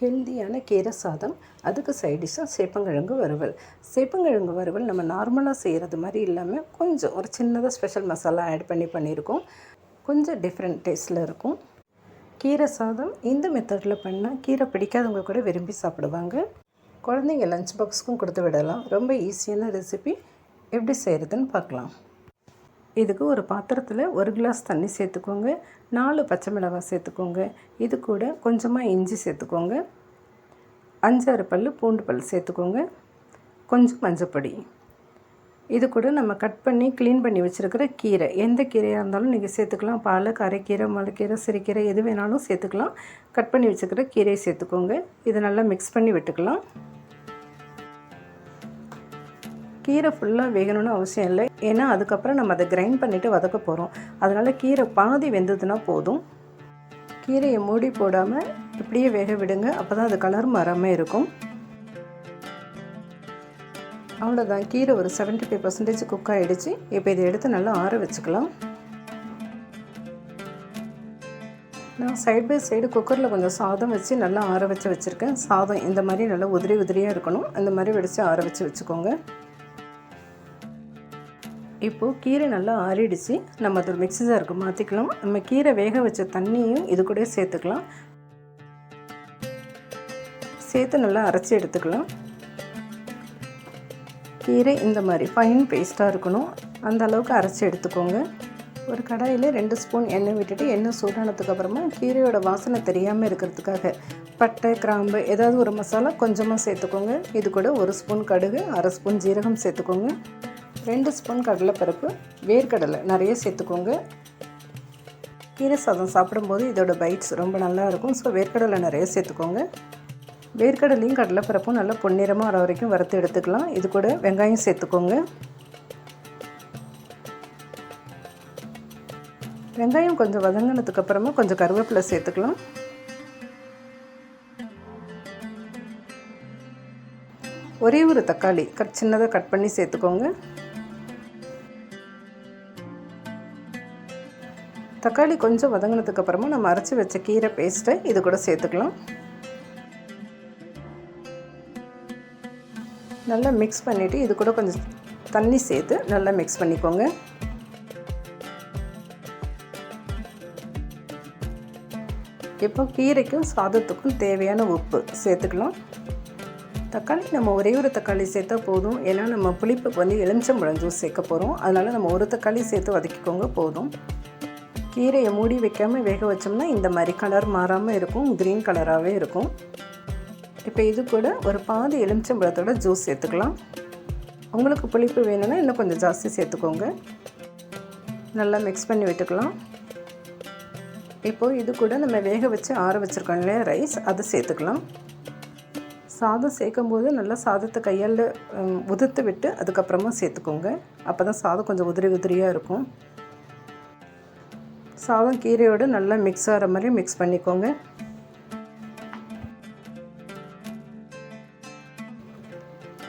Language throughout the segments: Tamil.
ஹெல்தியான கீரை சாதம், அதுக்கு சைட் டிஷ்ஷாக சேப்பங்கிழங்கு வறுவல். சேப்பங்கிழங்கு வறுவல் நம்ம நார்மலாக செய்கிறது மாதிரி இல்லாமல் கொஞ்சம் ஒரு சின்னதாக ஸ்பெஷல் மசாலா ஆட் பண்ணியிருக்கோம். கொஞ்சம் டிஃப்ரெண்ட் டேஸ்ட்டில் இருக்கும். கீரை சாதம் இந்த மெத்தடில் பண்ணால் கீரை பிடிக்காதவங்க கூட விரும்பி சாப்பிடுவாங்க. குழந்தைங்க லஞ்ச் பாக்ஸுக்கும் கொடுத்து விடலாம். ரொம்ப ஈஸியான ரெசிபி. எப்படி செய்கிறதுன்னு பார்க்கலாம். இதுக்கு ஒரு பாத்திரத்தில் 1 கிளாஸ் தண்ணி சேர்த்துக்கோங்க. 4 பச்சை மிளகாய் சேர்த்துக்கோங்க. இது கூட கொஞ்சமாக இஞ்சி சேர்த்துக்கோங்க. 5-6 பல் பூண்டு பல் சேர்த்துக்கோங்க. கொஞ்சம் மஞ்சப்பொடி. இது கூட நம்ம கட் பண்ணி க்ளீன் பண்ணி வச்சுருக்கிற கீரை, எந்த கீரையாக இருந்தாலும் நீங்கள் சேர்த்துக்கலாம். பாலக், அரைக்கீரை, முளைக்கீரை, சிறுக்கீரை எது வேணாலும் சேர்த்துக்கலாம். கட் பண்ணி வச்சுருக்கிற கீரையை சேர்த்துக்கோங்க. இதை நல்லா மிக்ஸ் பண்ணி விட்டுக்கலாம். கீரை ஃபுல்லாக வேகணும்னு அவசியம் இல்லை, ஏன்னா அதுக்கப்புறம் நம்ம அதை கிரைண்ட் பண்ணிவிட்டு வதக்க போகிறோம். அதனால் கீரை பாதி வெந்ததுன்னா போதும். கீரையை மூடி போடாமல் இப்படியே வேக விடுங்க. அப்போ தான் அது கலர் மாறாமல் இருக்கும். அவ்வளோதான், கீரை ஒரு 75% குக் ஆகிடுச்சு. இப்போ இதை எடுத்து நல்லா ஆற வச்சுக்கலாம். நான் சைட் பை சைடு குக்கரில் கொஞ்சம் சாதம் வச்சு நல்லா ஆற வச்சுருக்கேன். சாதம் இந்த மாதிரி நல்லா உதிரியாக இருக்கணும். அந்த மாதிரி வடித்து ஆற வச்சுக்கோங்க. இப்போது கீரை நல்லா ஆறிடுச்சு. நம்ம அது ஒரு மிக்ஸி ஜாருக்கு மாற்றிக்கலாம். நம்ம கீரை வேக வச்ச தண்ணியும் இது கூட சேர்த்துக்கலாம். சேர்த்து நல்லா அரைச்சி எடுத்துக்கலாம். கீரை இந்த மாதிரி ஃபைன் பேஸ்ட்டாக இருக்கணும். அந்த அளவுக்கு அரைச்சி எடுத்துக்கோங்க. ஒரு கடாயில் 2 ஸ்பூன் எண்ணெய் விட்டுட்டு எண்ணெய் சூடானதுக்கு அப்புறமா கீரையோட வாசனை தெரியாமல் இருக்கிறதுக்காக பட்டை, கிராம்பு ஏதாவது ஒரு மசாலா கொஞ்சமாக சேர்த்துக்கோங்க. இது கூட 1 ஸ்பூன் கடுகு, 1/2 ஸ்பூன் ஜீரகம் சேர்த்துக்கோங்க. 2 ஸ்பூன் கடலைப்பருப்பு, வேர்க்கடலை நிறைய சேர்த்துக்கோங்க. கீரை சாதம் சாப்பிடும்போது இதோட பைட்ஸ் ரொம்ப நல்லா இருக்கும். ஸோ வேர்க்கடலை நிறைய சேர்த்துக்கோங்க. வேர்க்கடலையும் கடலைப்பருப்பும் நல்லா பொன்னிறமாக வர வரைக்கும் வறுத்து எடுத்துக்கலாம். இது கூட வெங்காயம் சேர்த்துக்கோங்க. வெங்காயம் கொஞ்சம் வதங்கினதுக்கு அப்புறமா கொஞ்சம் கருவேப்பிலை சேர்த்துக்கலாம். ஒரே ஒரு தக்காளி சின்னதாக கட் பண்ணி சேர்த்துக்கோங்க. தக்காளி கொஞ்சம் வதங்கினதுக்கு அப்புறமா நம்ம அரைச்சி வச்ச கீரை பேஸ்ட்டை இது கூட சேர்த்துக்கலாம். நல்லா மிக்ஸ் பண்ணிவிட்டு இது கூட கொஞ்சம் தண்ணி சேர்த்து நல்லா மிக்ஸ் பண்ணிக்கோங்க. இப்போ கீரைக்கும் சாதத்துக்கும் தேவையான உப்பு சேர்த்துக்கலாம். தக்காளி நம்ம ஒரே ஒரு தக்காளி சேர்த்தா போதும். ஏன்னா நம்ம புளிப்புக்கு எலுமிச்சம்பழம் ஜூஸ் சேர்க்க போகிறோம். அதனால் நம்ம ஒரு தக்காளி சேர்த்து வதக்கிக்கோங்க போதும். கீரையை மூடி வைக்காமல் வேக வச்சோம்னா இந்த மாதிரி கலர் மாறாமல் இருக்கும், க்ரீன் கலராகவே இருக்கும். இப்போ இது கூட ஒரு பாதி எலுமிச்சம்பழத்தோட ஜூஸ் சேர்த்துக்கலாம். உங்களுக்கு புளிப்பு வேணும்னா இன்னும் கொஞ்சம் ஜாஸ்தி சேர்த்துக்கோங்க. நல்லா மிக்ஸ் பண்ணி விட்டுக்கலாம். இப்போது இது கூட நம்ம வேக வச்சு ஆற வச்சுருக்கோம் இல்லையா ரைஸ், அதை சேர்த்துக்கலாம். சாதம் சேர்க்கும்போது நல்லா சாதத்தை கையால் உதிர்த்து விட்டு அதுக்கப்புறமா சேர்த்துக்கோங்க. அப்போ தான் சாதம் கொஞ்சம் உதிரியாக இருக்கும். சாதம் கீரையோடு நல்லா மிக்ஸ் ஆகிற மாதிரி மிக்ஸ் பண்ணிக்கோங்க.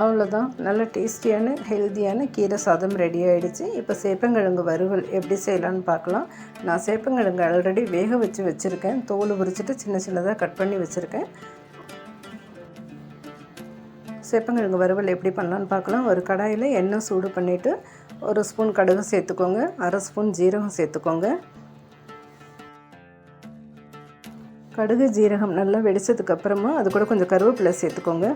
அவ்வளோதான், நல்ல டேஸ்டியான ஹெல்த்தியான கீரை சாதம் ரெடி ஆகிடுச்சு. இப்போ சேப்பங்கிழங்கு வறுவல் எப்படி செய்யலான்னு பார்க்கலாம். நான் சேப்பங்கிழங்கு ஆல்ரெடி வேக வச்சுருக்கேன். தோல் உரிச்சிட்டு சின்னதாக கட் பண்ணி வச்சுருக்கேன். சேப்பங்கிழங்கு வறுவல் எப்படி பண்ணலான்னு பார்க்கலாம். ஒரு கடாயில் எண்ணெய் சூடு பண்ணிவிட்டு 1 ஸ்பூன் கடுகு சேர்த்துக்கோங்க. 1/2 ஸ்பூன் ஜீரகம் சேர்த்துக்கோங்க. கடுகு ஜீரகம் நல்லா வெடிச்சதுக்கு அப்புறமா அது கூட கொஞ்சம் கருவேப்பிலை சேர்த்துக்கோங்க.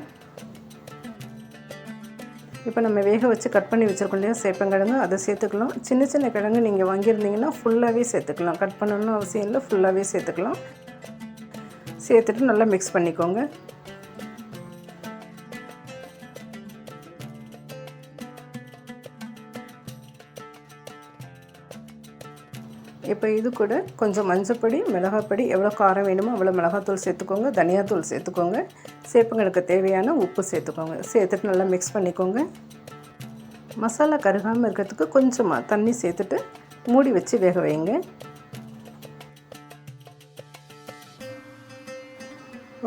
இப்போ நம்ம வேக வச்சு கட் பண்ணி வச்சுருக்கோம் இல்லையா சேப்பங்கிழங்கு, அதை சேர்த்துக்கலாம். சின்ன கிழங்கு நீங்கள் வாங்கியிருந்தீங்கன்னா ஃபுல்லாகவே சேர்த்துக்கலாம். கட் பண்ணணும்னு அவசியம் இல்லை, ஃபுல்லாகவே சேர்த்துக்கலாம். சேர்த்துட்டு நல்லா மிக்ஸ் பண்ணிக்கோங்க. இப்போ இது கூட கொஞ்சம் மஞ்சப்பொடி, மிளகாப்பொடி, எவ்வளோ காரம் வேணுமோ அவ்வளோ மிளகாத்தூள் சேர்த்துக்கோங்க. தனியாத்தூள் சேர்த்துக்கோங்க. சேப்பங்களுக்கு தேவையான உப்பு சேர்த்துக்கோங்க. சேர்த்துட்டு நல்லா மிக்ஸ் பண்ணிக்கோங்க. மசாலா கருகாமல் இருக்கிறதுக்கு கொஞ்சமாக தண்ணி சேர்த்துட்டு மூடி வச்சு வேக வைங்க.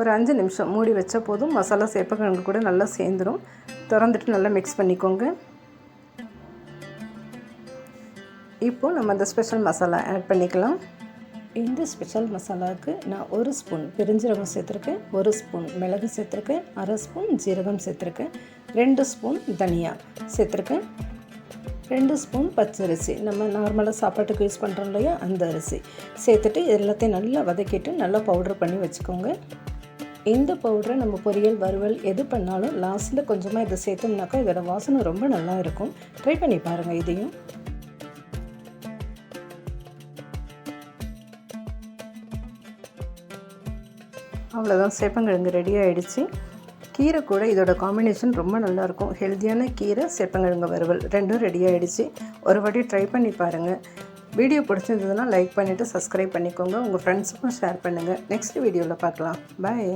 ஒரு 5 நிமிஷம் மூடி வச்சா போதும். மசாலா சேப்பக்கிழங்கு கூட நல்லா சேர்ந்துடும். திறந்துட்டு நல்லா மிக்ஸ் பண்ணிக்கோங்க. இப்போது நம்ம அந்த ஸ்பெஷல் மசாலா ஆட் பண்ணிக்கலாம். இந்த ஸ்பெஷல் மசாலாவுக்கு நான் 1 ஸ்பூன் பெருஞ்சீரகம் சேர்த்துருக்கேன், 1 ஸ்பூன் மிளகு சேர்த்துருக்கேன், அரை ஸ்பூன் ஜீரகம் சேர்த்துருக்கேன், 2 ஸ்பூன் தனியா சேர்த்துருக்கேன், 2 ஸ்பூன் பச்சரிசி, நம்ம நார்மலாக சாப்பாட்டுக்கு யூஸ் பண்ணுறோம் இல்லையா அந்த அரிசி சேர்த்துட்டு எல்லாத்தையும் நல்லா வதக்கிட்டு நல்லா பவுடர் பண்ணி வச்சுக்கோங்க. இந்த பவுடரை நம்ம பொரியல் வறுவல் எது பண்ணாலும் லாஸ்ட்டில் கொஞ்சமாக இதை சேர்த்தோம்னாக்கா இதோட வாசனை ரொம்ப நல்லா இருக்கும். ட்ரை பண்ணி பாருங்கள் இதையும். அவ்வளோதான், சேப்பங்கிழங்கு ரெடி ஆகிடுச்சு. கீரை கூட இதோட காம்பினேஷன் ரொம்ப நல்லாயிருக்கும். ஹெல்த்தியான கீரை சேப்பங்கிழங்கு வறுவல் ரெண்டும் ரெடி ஆகிடுச்சு. ஒரு வாட்டி ட்ரை பண்ணி பாருங்கள். வீடியோ பிடிச்சிருந்ததுன்னா லைக் பண்ணிவிட்டு சப்ஸ்கிரைப் பண்ணிக்கோங்க. உங்கள் ஃப்ரெண்ட்ஸுக்கும் ஷேர் பண்ணுங்கள். நெக்ஸ்ட் வீடியோவில் பார்க்கலாம். பாய்.